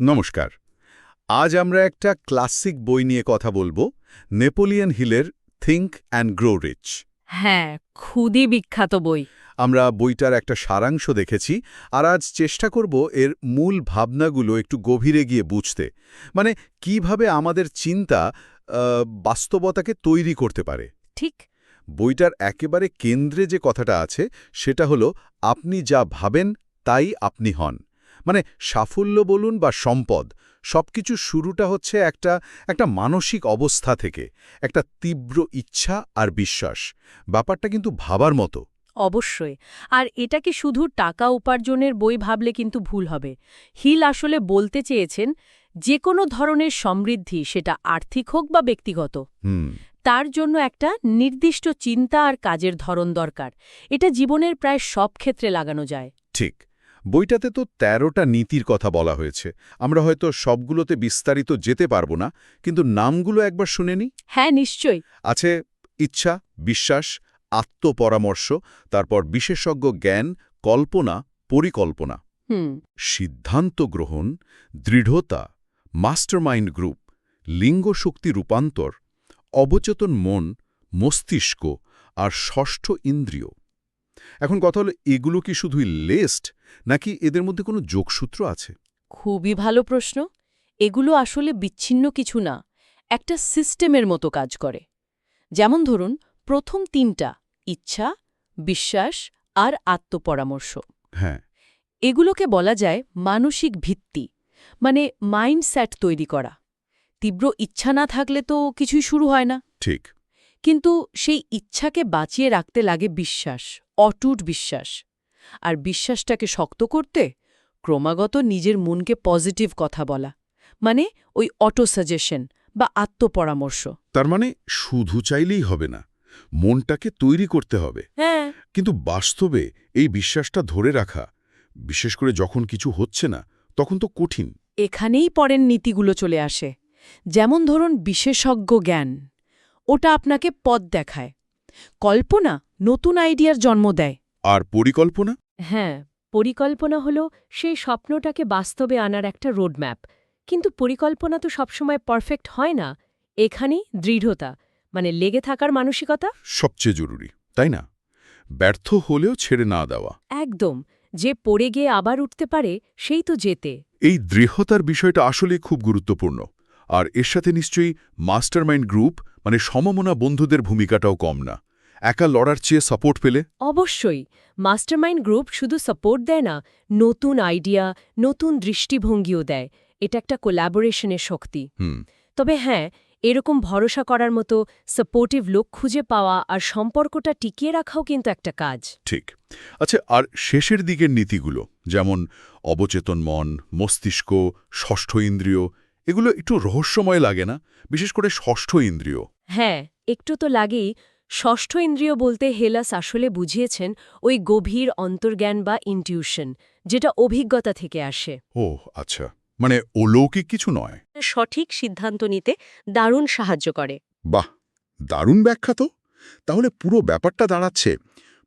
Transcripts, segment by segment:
নমস্কার। আজ আমরা একটা ক্লাসিক বই নিয়ে কথা বলবো, নেপোলিয়ন হিলের থিঙ্ক অ্যান্ড গ্রো রিচ। হ্যাঁ, খুবই বিখ্যাত বই। আমরা বইটার একটা সারাংশ দেখেছি, আর আজ চেষ্টা করব এর মূল ভাবনাগুলো একটু গভীরে গিয়ে বুঝতে। মানে কিভাবে আমাদের চিন্তা বাস্তবতাকে তৈরি করতে পারে। ঠিক। বইটার একেবারে কেন্দ্রে যে কথাটা আছে সেটা হলো, আপনি যা ভাবেন তাই আপনি হন। মানে সাফল্য বলুন বা সম্পদ, সবকিছু শুরুটা হচ্ছে একটা মানসিক অবস্থা থেকে, একটা তীব্র ইচ্ছা আর বিশ্বাস। ব্যাপারটা কিন্তু ভাবার মতো। অবশ্যই। আর এটাকে শুধু টাকা উপার্জনের বই ভাবলে কিন্তু ভুল হবে। হিল আসলে বলতে চেয়েছেন, যে কোনো ধরনের সমৃদ্ধি, সেটা আর্থিক হোক বা ব্যক্তিগত, হুম, তার জন্য একটা নির্দিষ্ট চিন্তা আর কাজের ধরন দরকার। এটা জীবনের প্রায় সব ক্ষেত্রে লাগানো যায়। ঠিক। বইটাতে তো ১৩টা নীতির কথা বলা হয়েছে। আমরা হয়তো সবগুলোতে বিস্তারিত যেতে পারবো না, কিন্তু নামগুলো একবার শুনে নিই। হ্যাঁ, নিশ্চয়ই। আছে ইচ্ছা, বিশ্বাস, আত্মপরামর্শ, তারপর বিশেষজ্ঞ জ্ঞান, কল্পনা, পরিকল্পনা, হুম। সিদ্ধান্ত গ্রহণ, দৃঢ়তা, মাস্টারমাইন্ড গ্রুপ, লিঙ্গ শক্তি রূপান্তর, অবচেতন মন, মস্তিষ্ক আর ষষ্ঠ ইন্দ্রিয়। এখন কথা হলো, এগুলো কি শুধুই লিস্ট, নাকি এদের মধ্যে কোনো যোগসূত্র আছে? খুবই ভালো প্রশ্ন। এগুলো আসলে বিচ্ছিন্ন কিছু না, একটা সিস্টেমের মতো কাজ করে। যেমন ধরুন, প্রথম তিনটা, ইচ্ছা, বিশ্বাস আর আত্মপরামর্শ, হ্যাঁ, এগুলোকে বলা যায় মানসিক ভিত্তি, মানে মাইন্ডসেট তৈরি করা। তীব্র ইচ্ছা না থাকলে তো কিছুই শুরু হয় না। ঠিক। কিন্তু সেই ইচ্ছাকে বাঁচিয়ে রাখতে লাগে বিশ্বাস, অটুট বিশ্বাস। আর বিশ্বাসটাকে শক্ত করতে ক্রমাগত নিজের মনকে পজিটিভ কথা বলা, মানে ওই অটো সাজেশন বা আত্মপরামর্শ। তার মানে শুধু চাইলেই হবে না, মনটাকে তৈরি করতে হবে। হ্যাঁ। কিন্তু বাস্তবে এই বিশ্বাসটা ধরে রাখা, বিশেষ করে যখন কিছু হচ্ছে না, তখন তো কঠিন। এখানেই পরের নীতিগুলো চলে আসে। যেমন ধরুন বিশেষজ্ঞ জ্ঞান, ওটা আপনাকে পথ দেখায়। কল্পনা নতুন আইডিয়ার জন্ম দেয়। আর পরিকল্পনা? হ্যাঁ, পরিকল্পনা হলো সেই স্বপ্নটাকে বাস্তবে আনার একটা রোডম্যাপ। কিন্তু পরিকল্পনা তো সবসময় পারফেক্ট হয় না। এখানেই দৃঢ়তা, মানে লেগে থাকার মানসিকতা। সবচেয়ে জরুরি, তাই না? ব্যর্থ হলেও ছেড়ে না দেওয়া। একদম। যে পড়ে গিয়ে আবার উঠতে পারে, সেই তো জেতে। এই দৃঢ়তার বিষয়টা আসলে খুব গুরুত্বপূর্ণ। আর এর সাথে নিশ্চয়ই মাস্টারমাইন্ড গ্রুপ, মানে সমমনা বন্ধুদের ভূমিকাটাও কম না। একা লড়ার চেয়ে সাপোর্ট পেলে। অবশ্যই। মাস্টারমাইন্ড গ্রুপ শুধু সাপোর্ট দেয় না, নতুন আইডিয়া, নতুন দৃষ্টিভঙ্গিও দেয়। এটা একটা কোল্যাবোরেশনের শক্তি। হুম, তবে হ্যাঁ, এরকম ভরসা করার মতো সাপোর্টিভ লোক খুঁজে পাওয়া আর সম্পর্কটা টিকিয়ে রাখাও কিন্তু একটা কাজ। ঠিক। আচ্ছা, আর শেষের দিকের নীতিগুলো, যেমন অবচেতন মন, মস্তিষ্ক, ষষ্ঠ ইন্দ্রিয়, এগুলো একটু রহস্যময় লাগে না? বিশেষ করে ষষ্ঠ ইন্দ্রিয়। হ্যাঁ, একটু তো লাগেই। ষষ্ঠ ইন্দ্রিয় বলতে হেলাস আসলে বুঝিয়েছেন ওই গভীর অন্তর্জ্ঞান বা ইনটিউশন, যেটা অভিজ্ঞতা থেকে আসে। ও আচ্ছা, মানে অলৌকিক কিছু নয়। সঠিক সিদ্ধান্ত নিতে দারুণ সাহায্য করে। বাহ, দারুণ ব্যাখ্যা তো। তাহলে পুরো ব্যাপারটা দাঁড়াচ্ছে,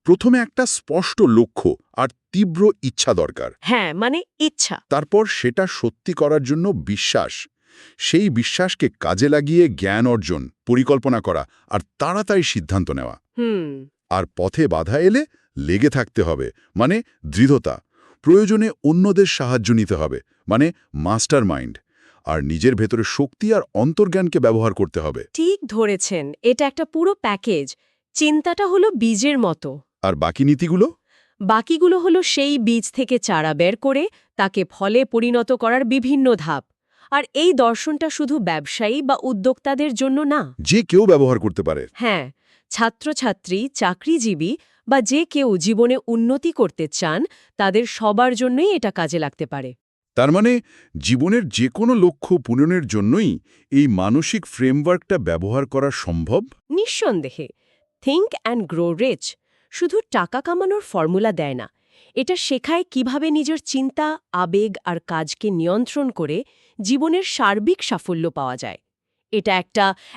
প্রথমে একটা স্পষ্ট লক্ষ্য আর তীব্র ইচ্ছা দরকার। হ্যাঁ, মানে ইচ্ছা। তারপর সেটা সত্যি করার জন্য বিশ্বাস, সেই বিশ্বাসকে কাজে লাগিয়ে জ্ঞান অর্জন, পরিকল্পনা করা আর তাড়াতাড়ি সিদ্ধান্ত নেওয়া। হুম। আর পথে বাধা এলে লেগে থাকতে হবে, মানে দৃঢ়তা। প্রয়োজনে অন্যদের সাহায্য নিতে হবে, মানে মাস্টার মাইন্ড। আর নিজের ভেতরে শক্তি আর অন্তর্জ্ঞানকে ব্যবহার করতে হবে। ঠিক ধরেছেন, এটা একটা পুরো প্যাকেজ। চিন্তাটা হলো বীজের মতো। আর বাকি নীতিগুলো? বাকিগুলো হলো সেই বীজ থেকে চারা বের করে তাকে ফলে পরিণত করার বিভিন্ন ধাপ। আর এই দর্শনটা শুধু ব্যবসায়ী বা উদ্যোক্তাদের জন্য না। যে কেউ ব্যবহার করতে পারে। হ্যাঁ, ছাত্রছাত্রী, চাকরিজীবী বা যে কেউ জীবনে উন্নতি করতে চান, তাদের সবার জন্যই এটা কাজে লাগতে পারে। তার মানে জীবনের যে কোনো লক্ষ্য পূরণের জন্যই এই মানসিক ফ্রেমওয়ার্কটা ব্যবহার করা সম্ভব। নিঃসন্দেহে। থিঙ্ক অ্যান্ড গ্রো রিচ শুধু টাকা কামানোর ফর্মুলা দেয় না। এটা শেখায় কিভাবে নিজের চিন্তা, আবেগ আর কাজকে নিয়ন্ত্রণ করে জীবনের সার্বিক সাফল্য পাওয়া যায়। এটা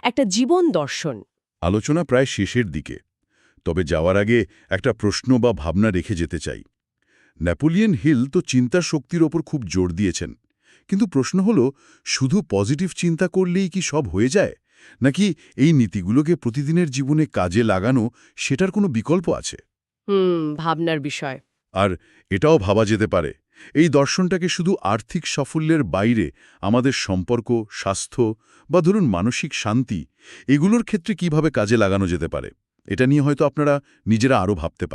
একটা জীবন দর্শন। আলোচনা প্রায় শেষের দিকে, তবে যাওয়ার আগে একটা প্রশ্ন বা ভাবনা রেখে যেতে চাই। নেপোলিয়ন হিল তো চিন্তার শক্তির ওপর খুব জোর দিয়েছেন, কিন্তু প্রশ্ন হলো, শুধু পজিটিভ চিন্তা করলেই কি সব হয়ে যায়, নাকি এই নীতিগুলোকে প্রতিদিনের জীবনে কাজে লাগানো সেটার কোনো বিকল্প আছে? ভাবনার বিষয়। আর এটাও ভাবা যেতে পারে, এই দর্শনটাকে শুধু আর্থিক সাফল্যের বাইরে আমাদের সম্পর্ক, স্বাস্থ্য বা ধরুন মানসিক শান্তি, এগুলোর ক্ষেত্রে কিভাবে কাজে লাগানো যেতে পারে, এটা নিয়ে হয়তো আপনারা নিজেরা আরও ভাবতে পারেন।